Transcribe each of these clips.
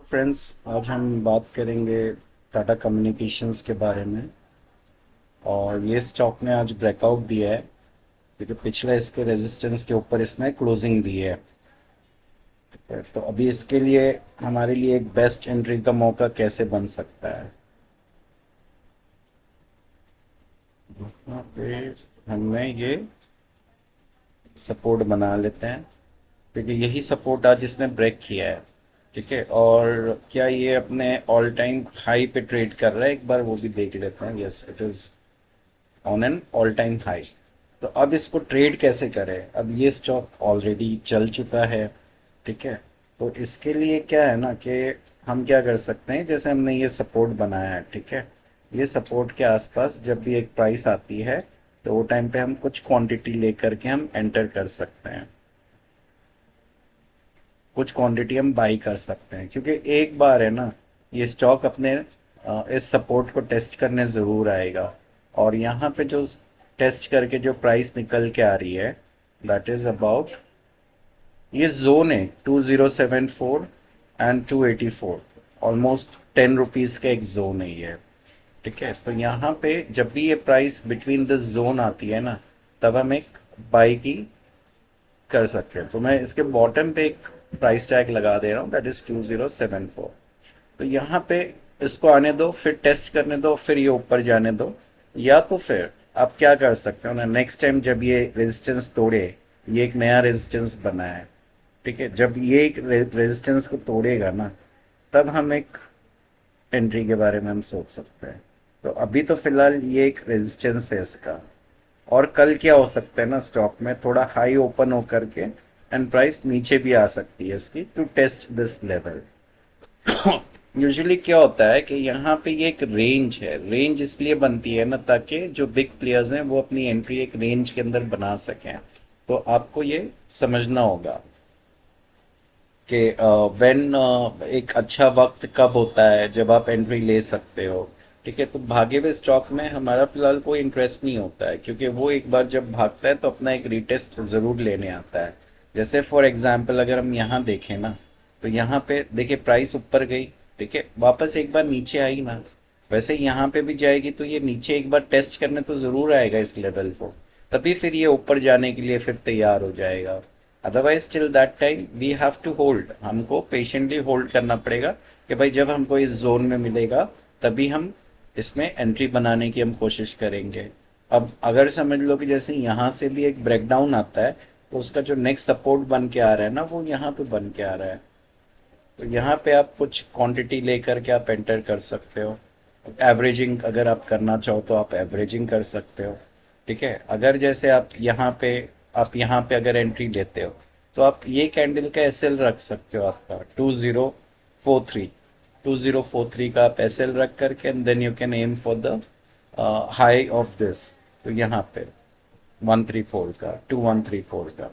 Friends, आज हम बात करेंगे टाटा कम्युनिकेशंस के बारे में। और ये स्टॉक ने आज ब्रेकआउट दिया है क्योंकि पिछले इसके रेजिस्टेंस के ऊपर इसने क्लोजिंग दी है। ठीक है, तो अभी इसके लिए हमारे लिए एक बेस्ट एंट्री का मौका कैसे बन सकता है। यहाँ पे हमने ये सपोर्ट बना लेते हैं क्योंकि यही सपोर्ट आज इसने ब्रेक किया है। ठीक है, और क्या ये अपने ऑल टाइम हाई पे ट्रेड कर रहा है, एक बार वो भी देख लेते हैं। Yes, it is on an all time high. तो अब इसको ट्रेड कैसे करें, अब ये स्टॉक ऑलरेडी चल चुका है। ठीक है, तो इसके लिए क्या है ना कि हम क्या कर सकते हैं, जैसे हमने ये सपोर्ट बनाया है। ठीक है, ये सपोर्ट के आसपास जब भी एक प्राइस आती है तो वो टाइम पे हम कुछ क्वांटिटी लेकर के हम एंटर कर सकते हैं, कुछ क्वांटिटी हम बाई कर सकते हैं। क्योंकि एक बार है ना, ये स्टॉक अपने इस सपोर्ट को टेस्ट करने ज़रूर आएगा। और यहाँ पे जो टेस्ट करके जो प्राइस निकल के आ रही है, दैट इज़ अबाउट, ये जोन है 2074 एंड 284, ऑलमोस्ट 10 रुपीज़ का एक जोन है ये। ठीक है, तो यहाँ पे जब भी ये प्राइस बिटवीन दिस जोन आती है ना, तब हम एक बाई की कर सकते हैं। तो मैं इसके बॉटम पे एक प्राइस टैग लगा दे रहा हूँ, दैट इज 2074। तो यहाँ पे इसको आने दो, फिर टेस्ट करने दो, फिर ये ऊपर जाने दो। या तो फिर आप क्या कर सकते हो ना, नेक्स्ट टाइम जब ये रेजिस्टेंस तोड़े, ये एक नया रेजिस्टेंस बना है। ठीक है, जब ये एक रेजिस्टेंस को तोड़ेगा ना, तब हम एक एंट्री के बारे में हम सोच सकते हैं। तो अभी तो फिलहाल ये एक रेजिस्टेंस है इसका। और कल क्या हो सकता है ना, स्टॉक में थोड़ा हाई ओपन होकर के एंड प्राइस नीचे भी आ सकती है इसकी, to test this level. Usually क्या होता है कि यहाँ पे ये एक रेंज है, रेंज इसलिए बनती है ना ताकि जो बिग प्लेयर्स हैं वो अपनी एंट्री एक रेंज के अंदर बना सकें। तो आपको ये समझना होगा कि व्हेन एक अच्छा वक्त कब होता है जब आप एंट्री ले सकते हो। ठीक है, तो भागे हुए स्टॉक में हमारा फिलहाल कोई इंटरेस्ट नहीं होता है, क्योंकि वो एक बार जब भागता है तो अपना एक रीटेस्ट ज़रूर लेने आता है। जैसे फॉर एग्जांपल अगर हम यहाँ देखें ना, तो यहाँ पे देखिए प्राइस ऊपर गई। ठीक है, वापस एक बार नीचे आई ना, वैसे यहाँ पे भी जाएगी तो ये नीचे एक बार टेस्ट करने तो ज़रूर आएगा इस लेवल को, तभी फिर ये ऊपर जाने के लिए फिर तैयार हो जाएगा। Otherwise till that time we have to hold, हमको पेशेंटली होल्ड करना पड़ेगा कि भाई जब हमको इस जोन में मिलेगा तभी हम इसमें एंट्री बनाने की हम कोशिश करेंगे। अब अगर समझ लो कि जैसे यहाँ से भी एक ब्रेकडाउन आता है, तो उसका जो नेक्स्ट सपोर्ट बन के आ रहा है ना, वो यहाँ पे बन के आ रहा है। तो यहाँ पे आप कुछ क्वांटिटी लेकर के आप एंटर कर सकते हो। एवरेजिंग अगर आप करना चाहो तो आप एवरेजिंग कर सकते हो। ठीक है, अगर जैसे आप यहाँ पे अगर एंट्री लेते हो तो आप ये कैंडल का एसएल रख सकते हो, आपका 2043, 2043 का आप एसएल रख करके and then you can aim for the high of this. तो यहाँ पे 134 का, 2134 का।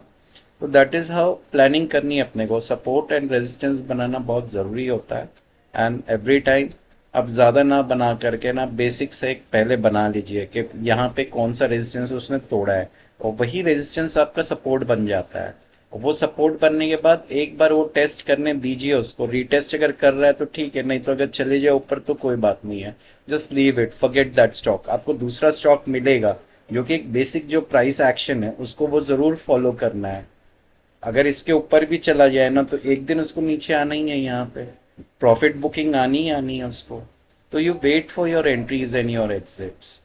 तो दैट इज़ हाउ प्लानिंग करनी है अपने को। सपोर्ट एंड रेजिस्टेंस बनाना बहुत ज़रूरी होता है। एंड एवरी टाइम अब ज़्यादा ना बना करके ना, बेसिक से एक पहले बना लीजिए कि यहाँ पे कौन सा रेजिस्टेंस उसने तोड़ा है, और वही रेजिस्टेंस आपका सपोर्ट बन जाता है। और वो सपोर्ट बनने के बाद एक बार वो टेस्ट करने दीजिए उसको, रीटेस्ट अगर कर रहा है तो ठीक है, नहीं तो अगर चले जाए ऊपर तो कोई बात नहीं है, just leave it, forget that stock. आपको दूसरा स्टॉक मिलेगा जो कि एक बेसिक जो प्राइस एक्शन है उसको वो ज़रूर फॉलो करना है। अगर इसके ऊपर भी चला जाए ना, तो एक दिन उसको नीचे आना ही है, यहाँ पे प्रॉफिट बुकिंग आनी ही आनी है उसको। तो you wait for your entries and your exits.